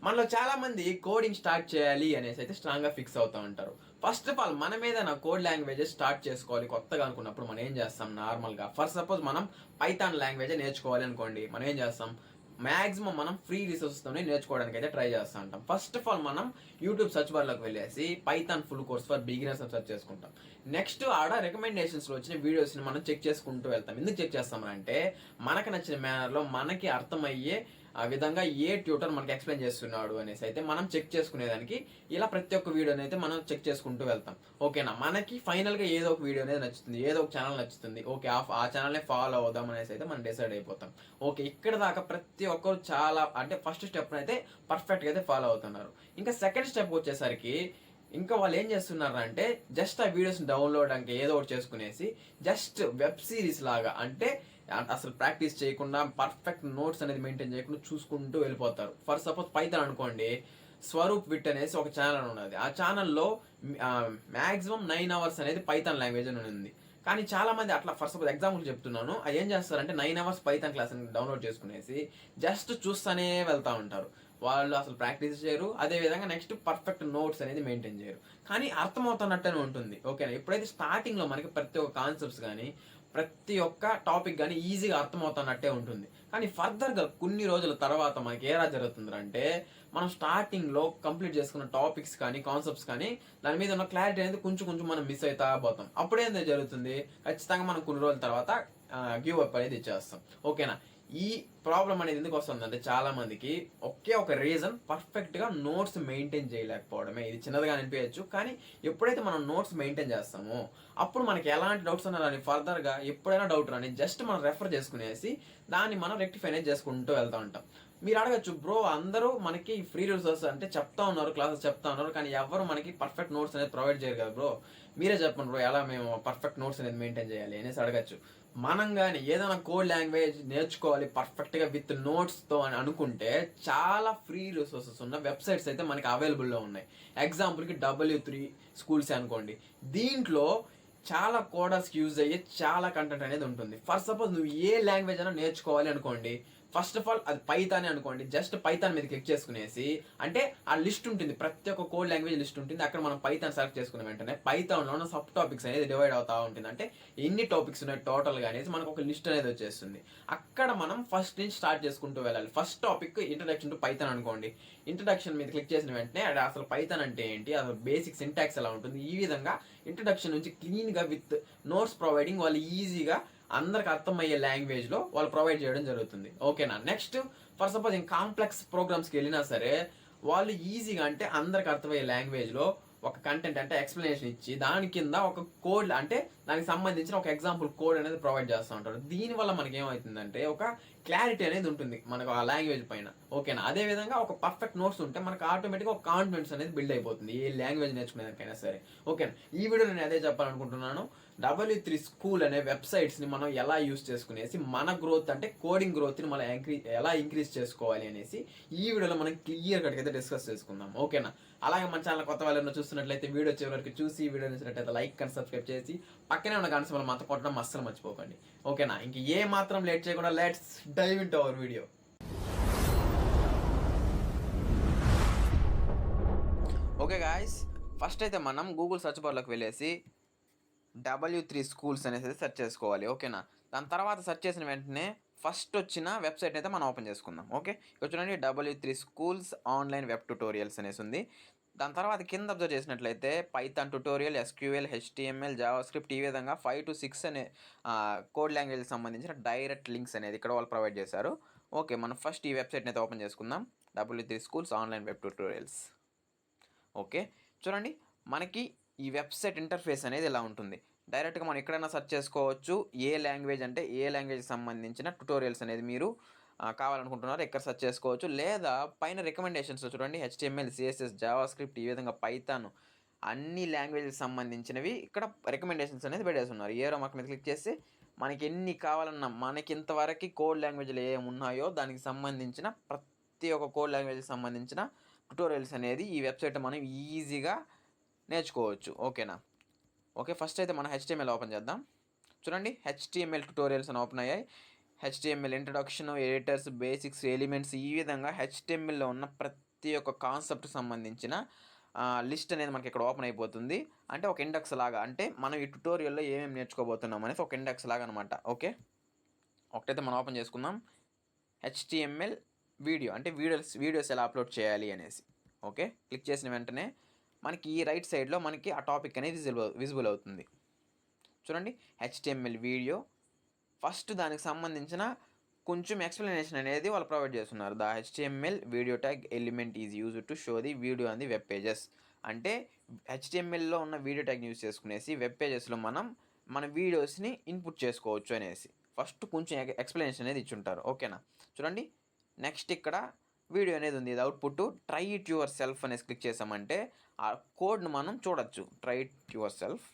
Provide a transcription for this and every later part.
మనలో చాలా మంది కోడింగ్ స్టార్ట్ చేయాలి అనేసి అయితే స్ట్రాంగ్ గా ఫిక్స్ అవుతా ఉంటారు. ఫస్ట్ ఆఫ్ ఆల్ మనం ఏదైనా కోడ్ లాంగ్వేజెస్ స్టార్ట్ చేసుకోవాలి కొత్తగా అనుకున్నప్పుడు మనం ఏం చేస్తాం? నార్మల్ గా ఫస్ట్ సపోజ్ మనం పైథాన్ లాంగ్వేజ్ నేర్చుకోవాలి అనుకోండి, మనం ఏం చేస్తాం? మాక్సిమం మనం ఫ్రీ రిసోర్సెస్ తోనే నేర్చుకోవడానికి అయితే ట్రై చేస్తూ ఉంటాం. ఫస్ట్ ఆఫ్ ఆల్ మనం యూట్యూబ్ సర్చ్ బార్ లోకి వెళ్ళేసి Python full course for beginners అని సెర్చ్ చేసుకుంటాం. నెక్స్ట్ ఆడ రికమెండేషన్స్ లో వచ్చిన వీడియోస్ ని మనం చెక్ చేసుకుంటూ వెళ్తాం. ఎందుకు చెక్ చేస్తామంటే మనకు నచ్చిన మేనర్ లో మనకి అర్థమయ్యే ఆ విధంగా ఏ ట్యూటర్ మనకి ఎక్స్ప్లెయిన్ చేస్తున్నాడు అనేసి అయితే మనం చెక్ చేసుకునేదానికి ఇలా ప్రతి ఒక్క వీడియోని అయితే మనం చెక్ చేసుకుంటూ వెళ్తాం. ఓకేనా, మనకి ఫైనల్ గా ఏదో ఒక వీడియో అనేది నచ్చుతుంది, ఏదో ఒక ఛానల్ నచ్చుతుంది. ఓకే, ఆ ఛానల్ నే ఫాలో అవుదాం అనేసి అయితే మనం డిసైడ్ అయిపోతాం. ఓకే, ఇక్కడ దాకా ప్రతి ఒక్కరు చాలా అంటే ఫస్ట్ స్టెప్ అయితే పర్ఫెక్ట్ గా అయితే ఫాలో అవుతున్నారు. ఇంకా సెకండ్ స్టెప్ వచ్చేసరికి ఇంకా వాళ్ళు ఏం చేస్తున్నారు అంటే జస్ట్ ఆ వీడియోస్ డౌన్లోడ్ అంటే ఏదో ఒకటి చేసుకునేసి జస్ట్ వెబ్ సిరీస్ లాగా అంటే అసలు ప్రాక్టీస్ చేయకుండా పర్ఫెక్ట్ నోట్స్ అనేది మెయింటైన్ చేయకుండా చూసుకుంటూ వెళ్ళిపోతారు. ఫర్ సపోజ్ పైథాన్ అనుకోండి, స్వరూప్ విట్ అనేసి ఒక ఛానల్ ఉన్నది. ఆ ఛానల్లో మాక్సిమం 9 అవర్స్ అనేది పైథాన్ లాంగ్వేజ్ అని ఉంది. కానీ చాలా మంది అట్లా ఫర్ సపోజ్ ఎగ్జాంపుల్ చెప్తున్నాను, అది ఏం చేస్తారంటే 9 అవర్స్ పైథాన్ క్లాస్ డౌన్లోడ్ చేసుకునేసి జస్ట్ చూస్తూనే వెళ్తా ఉంటారు. వాళ్ళు అసలు ప్రాక్టీస్ చేయరు, అదే విధంగా నెక్స్ట్ పర్ఫెక్ట్ నోట్స్ అనేది మెయింటైన్ చేయరు. కానీ అర్థమవుతున్నట్టనే ఉంటుంది. ఓకేనా, ఎప్పుడైతే స్టార్టింగ్ లో మనకి ప్రతి ఒక్క కాన్సెప్ట్స్ కానీ ప్రతి ఒక్క టాపిక్ కానీ ఈజీగా అర్థమవుతున్నట్టే ఉంటుంది. కానీ ఫర్దర్ గా కొన్ని రోజుల తర్వాత మనకి ఏరా జరుగుతుంది అంటే మనం స్టార్టింగ్ లో కంప్లీట్ చేసుకున్న టాపిక్స్ కానీ కాన్సెప్ట్స్ కానీ దాని మీద ఉన్న క్లారిటీ అనేది కొంచెం కొంచెం మనం మిస్ అవుతా పోతాం. అప్పుడేందో జరుగుతుంది, ఖచ్చితంగా మనం కొన్ని రోజుల తర్వాత గివ్ అప్ అనేది ఇచ్చేస్తాం. ఓకేనా, ఈ ప్రాబ్లం అనేది ఎందుకు వస్తుందంటే చాలా మందికి ఒకే ఒక రీజన్, పర్ఫెక్ట్ గా నోట్స్ మెయింటైన్ చేయలేకపోవడమే. ఇది చిన్నదిగా అనిపించచ్చు, కానీ ఎప్పుడైతే మనం నోట్స్ మెయింటైన్ చేస్తామో అప్పుడు మనకి ఎలాంటి డౌట్స్ ఉన్నా కానీ ఫర్దర్ గా ఎప్పుడైనా డౌట్ రాని జస్ట్ మనం రెఫర్ చేసుకునేసి దాన్ని మనం రెక్టిఫై అనేది చేసుకుంటూ వెళ్తా ఉంటాం. మీరు అడగచ్చు, బ్రో అందరూ మనకి ఫ్రీ రిసోర్స్ అంటే చెప్తా ఉన్నారు, క్లాసెస్ చెప్తా ఉన్నారు, కానీ ఎవరు మనకి పర్ఫెక్ట్ నోట్స్ అనేది ప్రొవైడ్ చేయరు కదా బ్రో, మీరే చెప్పండి బ్రో ఎలా మేము పర్ఫెక్ట్ నోట్స్ అనేది మెయింటైన్ చేయాలి అనేసి అడగచ్చు. మనం కానీ ఏదైనా కోడ్ లాంగ్వేజ్ నేర్చుకోవాలి పర్ఫెక్ట్ గా విత్ నోట్స్ తో అని అనుకుంటే చాలా ఫ్రీ రిసోర్సెస్ ఉన్న వెబ్సైట్స్ అయితే మనకి అవైలబుల్ లో ఉన్నాయి. ఎగ్జాంపుల్ కి W3 స్కూల్స్ అనుకోండి, దీంట్లో చాలా కోడర్స్ యూజ్ అయ్యే చాలా కంటెంట్ అనేది ఉంటుంది. ఫర్ సపోజ్ నువ్వు ఏ లాంగ్వేజ్ అయినా నేర్చుకోవాలి అనుకోండి, ఫస్ట్ ఆఫ్ ఆల్ అది పైథాన్ అనుకోండి, జస్ట్ పైథాన్ మీద క్లిక్ చేసుకునేసి అంటే ఆ లిస్ట్ ఉంటుంది, ప్రతి ఒక్క కోడ్ లాంగ్వేజ్ లిస్ట్ ఉంటుంది. అక్కడ మనం పైథాన్ సెలెక్ట్ చేసుకున్న వెంటనే పైథాన్ లో సబ్ టాపిక్స్ అనేది డివైడ్ అవుతా ఉంటుంది. అంటే ఎన్ని టాపిక్స్ ఉన్నాయి టోటల్ గా అనేసి మనకు ఒక లిస్ట్ అనేది వచ్చేస్తుంది. అక్కడ మనం ఫస్ట్ నుంచి స్టార్ట్ చేసుకుంటూ వెళ్ళాలి. First topic introduction to Python అనుకోండి, ఇంట్రడక్షన్ మీద క్లిక్ చేసిన వెంటనే అది అసలు పైథాన్ అంటే ఏంటి, అసలు బేసిక్ సింటాక్స్ ఎలా ఉంటుంది, ఈ విధంగా ఇంట్రడక్షన్ నుంచి క్లీన్ గా విత్ నోట్స్ ప్రొవైడింగ్ వాళ్ళు ఈజీగా అందరికి అర్థమయ్యే లాంగ్వేజ్ లో వాళ్ళు ప్రొవైడ్ చేయడం జరుగుతుంది. ఓకేనా, నెక్స్ట్ ఫర్ సపోజ్ ఇంకా కాంప్లెక్స్ ప్రోగ్రామ్స్కి వెళ్ళినా సరే వాళ్ళు ఈజీగా అంటే అందరికి అర్థమయ్యే లాంగ్వేజ్ లో ఒక కంటెంట్ అంటే ఎక్స్ప్లెనేషన్ ఇచ్చి దాని కింద ఒక కోడ్ అంటే దానికి సంబంధించిన ఒక ఎగ్జాంపుల్ కోడ్ అనేది ప్రొవైడ్ చేస్తూ ఉంటారు. దీని వల్ల మనకి ఏమవుతుందంటే ఒక క్లారిటీ అనేది ఉంటుంది మనకు ఆ లాంగ్వేజ్ పైన. ఓకేనా, అదే విధంగా ఒక పర్ఫెక్ట్ నోట్స్ ఉంటే మనకు ఆటోమేటిక్గా ఒక కాన్ఫిడెన్స్ అనేది బిల్డ్ అయిపోతుంది ఏ లాంగ్వేజ్ నేర్చుకునేదానికైనా సరే. ఓకేనా, ఈ వీడియో నేను అదే చెప్పాలనుకుంటున్నాను. W3 స్కూల్ అనే వెబ్సైట్స్ ని మనం ఎలా యూస్ చేసుకునేసి మన గ్రోత్ అంటే కోడింగ్ గ్రోత్ ని మనం ఎలా ఇంక్రీజ్ చేసుకోవాలి అనేసి ఈ వీడియోలో మనం క్లియర్ కట్ అయితే డిస్కస్ చేసుకుందాం. ఓకేనా, అలాగే మన ఛానల్ కొత్త వాళ్ళు చూస్తున్నట్లయితే వీడియో చివరి వరకు చూసి వీడియో నచ్చినట్లయితే లైక్ అండ్ సబ్స్క్రైబ్ చేసి పక్కనే ఉన్న గంట సింబల్ మాత్రం కొట్టడం అస్సలు మర్చిపోకండి. ఓకేనా, ఇంక ఏ మాత్రం లేట్ చేయకుండా let's dive into our video. Okay guys, first అయితే మనం గూగుల్ సెర్చ్ బార్లోకి వెళ్ళేసి W3 స్కూల్స్ అనేది సెర్చ్ చేసుకోవాలి. ఓకేనా, దాని తర్వాత సెర్చ్ చేసిన వెంటనే ఫస్ట్ వచ్చిన వెబ్సైట్ అయితే మనం ఓపెన్ చేసుకుందాం. ఓకే, ఇక్కడ చూడండి W3 schools online web tutorials అనేసి ఉంది. దాని తర్వాత కింద అబ్జర్వ్ చేసినట్లయితే Python tutorial, SQL, HTML, Java script ఈ విధంగా 5 to 6 అనే కోడ్ లాంగ్వేజ్కి సంబంధించిన డైరెక్ట్ లింక్స్ అనేది ఇక్కడ వాళ్ళు ప్రొవైడ్ చేశారు. ఓకే, మనం ఫస్ట్ ఈ వెబ్సైట్ని అయితే ఓపెన్ చేసుకుందాం, W3 schools online web tutorials. Okay, చూడండి మనకి ఈ వెబ్సైట్ ఇంటర్ఫేస్ అనేది ఇలా ఉంటుంది. డైరెక్ట్గా మనం ఎక్కడైనా సెర్చ్ చేసుకోవచ్చు. ఏ లాంగ్వేజ్ అంటే ఏ లాంగ్వేజ్కి సంబంధించిన ట్యూటోరియల్స్ అనేది మీరు కావాలనుకుంటున్నారు ఎక్కడ సెర్చ్ చేసుకోవచ్చు. లేదా పైన రికమెండేషన్స్ చూడండి, HTML, CSS, జావా స్క్రిప్ట్ ఈ విధంగా పైథాన్ అన్ని లాంగ్వేజ్కి సంబంధించినవి ఇక్కడ రికమెండేషన్స్ అనేది పెట్టేస్తున్నారు. ఏరో మాకు మీద క్లిక్ చేసి మనకి ఎన్ని కావాలన్నా మనకి ఇంతవరకు కోడ్ లాంగ్వేజ్లు ఏమి ఉన్నాయో దానికి సంబంధించిన ప్రతి ఒక్క కోడ్ లాంగ్వేజ్కి సంబంధించిన ట్యూటోరియల్స్ అనేది ఈ వెబ్సైట్ మనం ఈజీగా నేర్చుకోవచ్చు. ఓకేనా, ఓకే ఫస్ట్ అయితే మనం HTML ఓపెన్ చేద్దాం. చూడండి HTML ట్యూటోరియల్స్ అని ఓపెన్ అయ్యాయి. HTML introduction, editors, basics, elements ఈ విధంగా HTMLలో ఉన్న ప్రతి ప్రతి ఒక్క కాన్సెప్ట్ సంబంధించిన లిస్ట్ అనేది మనకి ఇక్కడ ఓపెన్ అయిపోతుంది. అంటే ఒక ఇండెక్స్ లాగా, అంటే మనం ఈ ట్యుటోరియల్లో ఏమేమి నేర్చుకోబోతున్నాం అనేది ఒక ఇండెక్స్ లాగా అనమాట. ఓకే, ఒకటైతే మనం ఓపెన్ చేసుకుందాం. HTML వీడియో అంటే వీడియోస్ ఎలా అప్లోడ్ చేయాలి అనేసి. ఓకే, క్లిక్ చేసిన వెంటనే మనకి ఈ రైట్ సైడ్లో మనకి ఆ టాపిక్ అనేది విజిబుల్ అవుతుంది. చూడండి, HTML వీడియో. ఫస్ట్ దానికి సంబంధించిన కొంచెం ఎక్స్ప్లెనేషన్ అనేది వాళ్ళు ప్రొవైడ్ చేస్తున్నారు. The HTML video tag element is used to show the video on the web pages. అంటే HTMLలో ఉన్న వీడియో ట్యాగ్ని యూజ్ చేసుకునేసి వెబ్ పేజెస్లో మన వీడియోస్ని ఇన్పుట్ చేసుకోవచ్చు అనేసి ఫస్ట్ కొంచెం ఎక్స్ప్లెనేషన్ అనేది ఇచ్చుంటారు. ఓకేనా, చూడండి. నెక్స్ట్ ఇక్కడ వీడియో అనేది ఉంది. ఇది output try it yourself అనేసి క్లిక్ చేసామంటే ఆ కోడ్ను మనం చూడొచ్చు. Try it yourself.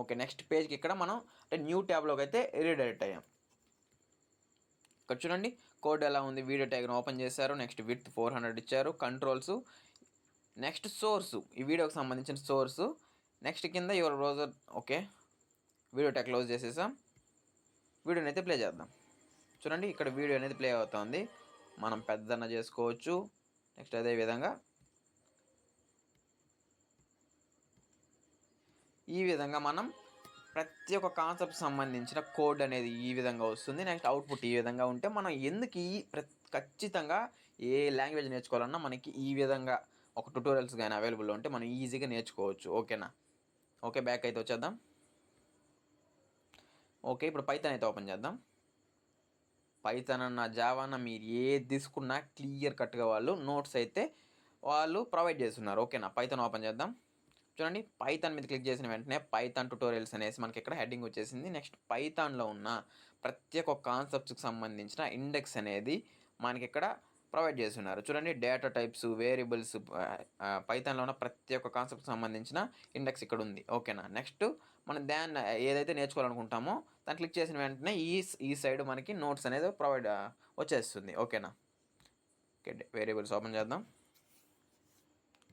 Okay, next పేజ్కి ఇక్కడ మనం అంటే న్యూ ట్యాబ్లోకి అయితే రీడైరెక్ట్ అయ్యాం. ఇక్కడ చూడండి కోడ్ ఎలా ఉంది. వీడియో ట్యాగ్ను ఓపెన్ చేశారు. నెక్స్ట్ విడ్త్ 400 ఇచ్చారు. కంట్రోల్స్, నెక్స్ట్ సోర్సు, ఈ వీడియోకి సంబంధించిన సోర్సు. నెక్స్ట్ కింద your browser. Okay, video tag close చేసేసాం. వీడియోని అయితే ప్లే చేద్దాం. చూడండి, ఇక్కడ వీడియో అనేది ప్లే అవుతుంది. మనం పెద్దన్న చేసుకోవచ్చు. నెక్స్ట్ అదేవిధంగా ఈ విధంగా మనం ప్రతి ఒక్క కాన్సెప్ట్ సంబంధించిన కోడ్ అనేది ఈ విధంగా వస్తుంది. నెక్స్ట్ అవుట్పుట్ ఈ విధంగా ఉంటే మనం ఎందుకు ఖచ్చితంగా ఏ లాంగ్వేజ్ నేర్చుకోవాలన్నా మనకి ఈ విధంగా ఒక ట్యుటోరియల్స్ కానీ అవైలబుల్లో ఉంటే మనం ఈజీగా నేర్చుకోవచ్చు. ఓకేనా. ఓకే, బ్యాక్ అయితే వచ్చేద్దాం. ఓకే, ఇప్పుడు పైథాన్ అయితే ఓపెన్ చేద్దాం. పైథాన్ అన్న జావా అన్న మీరు ఏది తీసుకున్నా క్లియర్ కట్గా వాళ్ళు నోట్స్ అయితే వాళ్ళు ప్రొవైడ్ చేస్తున్నారు. ఓకేనా, పైథాన్ ఓపెన్ చేద్దాం. చూడండి, పైథాన్ మీద క్లిక్ చేసిన వెంటనే పైథాన్ ట్యుటోరియల్స్ అనేసి మనకి ఇక్కడ హెడ్డింగ్ వచ్చేసింది. నెక్స్ట్ పైథాన్లో ఉన్న ప్రతి ఒక్క కాన్సెప్ట్స్కి సంబంధించిన ఇండెక్స్ అనేది మనకి ఇక్కడ ప్రొవైడ్ చేస్తున్నారు. చూడండి, డేటా టైప్స్, వేరియబుల్స్, పైథాన్లో ఉన్న ప్రతి ఒక్క కాన్సెప్ట్కి సంబంధించిన ఇండెక్స్ ఇక్కడ ఉంది. ఓకేనా. నెక్స్ట్ మనం దాన్ని ఏదైతే నేర్చుకోవాలనుకుంటామో దాన్ని క్లిక్ చేసిన వెంటనే ఈ సైడ్ మనకి నోట్స్ అనేది ప్రొవైడ్ వచ్చేస్తుంది. ఓకేనా. ఓకే, వేరియబుల్స్ ఓపెన్ చేద్దాం.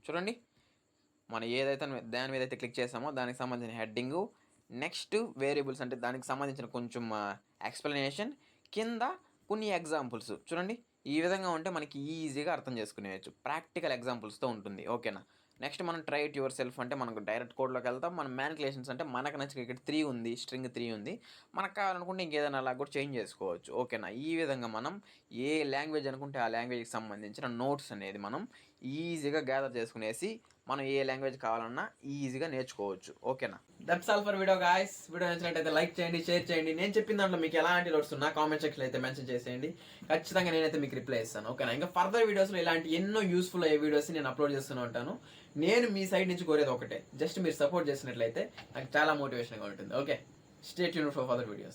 చూడండి, మనం ఏదైతే దాని మీద అయితే క్లిక్ చేసామో దానికి సంబంధించిన హెడ్డింగు, నెక్స్ట్ వేరియబుల్స్ అంటే దానికి సంబంధించిన కొంచెం ఎక్స్ప్లెనేషన్, కింద కొన్ని ఎగ్జాంపుల్స్. చూడండి, ఈ విధంగా ఉంటే మనకి ఈజీగా అర్థం చేసుకునేవచ్చు. ప్రాక్టికల్ ఎగ్జాంపుల్స్తో ఉంటుంది. ఓకేనా. నెక్స్ట్ మనం ట్రై ఇట్ యువర్ సెల్ఫ్ అంటే మనకు డైరెక్ట్ కోడ్లోకి వెళ్తాం. మనం మ్యానిపులేషన్స్ అంటే మనకు నచ్చిన ఇక్కడ 3 ఉంది, స్ట్రింగ్ 3 ఉంది. మనకు కావాలనుకుంటే ఇంకేదైనా అలా కూడా చేంజ్ చేసుకోవచ్చు. ఓకేనా. ఈ విధంగా మనం ఏ లాంగ్వేజ్ అనుకుంటే ఆ లాంగ్వేజ్కి సంబంధించిన నోట్స్ అనేది మనం ఈజీగా గ్యాదర్ చేసుకునేసి మనం ఏ లాంగ్వేజ్ కావాలన్నా ఈజీగా నేర్చుకోవచ్చు. ఓకేనా. That's all for video guys. Video నచ్చినట్టయితే లైక్ చేయండి, షేర్ చేయండి. నేను చెప్పిన దాంట్లో మీకు ఎలాంటి నోట్స్ ఉన్నా కామెంట్ సెక్షన్లో అయితే మెన్షన్ చేసేయండి. ఖచ్చితంగా నేనైతే మీకు రిప్లై ఇస్తాను. ఓకేనా. ఇంకా ఫర్దర్ వీడియోస్లో ఇలాంటి ఎన్నో యూస్ఫుల్ అయ్యే వీడియోస్ నేను అప్లోడ్ చేస్తూనే ఉంటాను. నేను మీ సైడ్ నుంచి కోరేది ఒకటే, జస్ట్ మీరు సపోర్ట్ చేసినట్లయితే నాకు చాలా మోటివేషన్గా ఉంటుంది. Okay, stay tuned for further videos.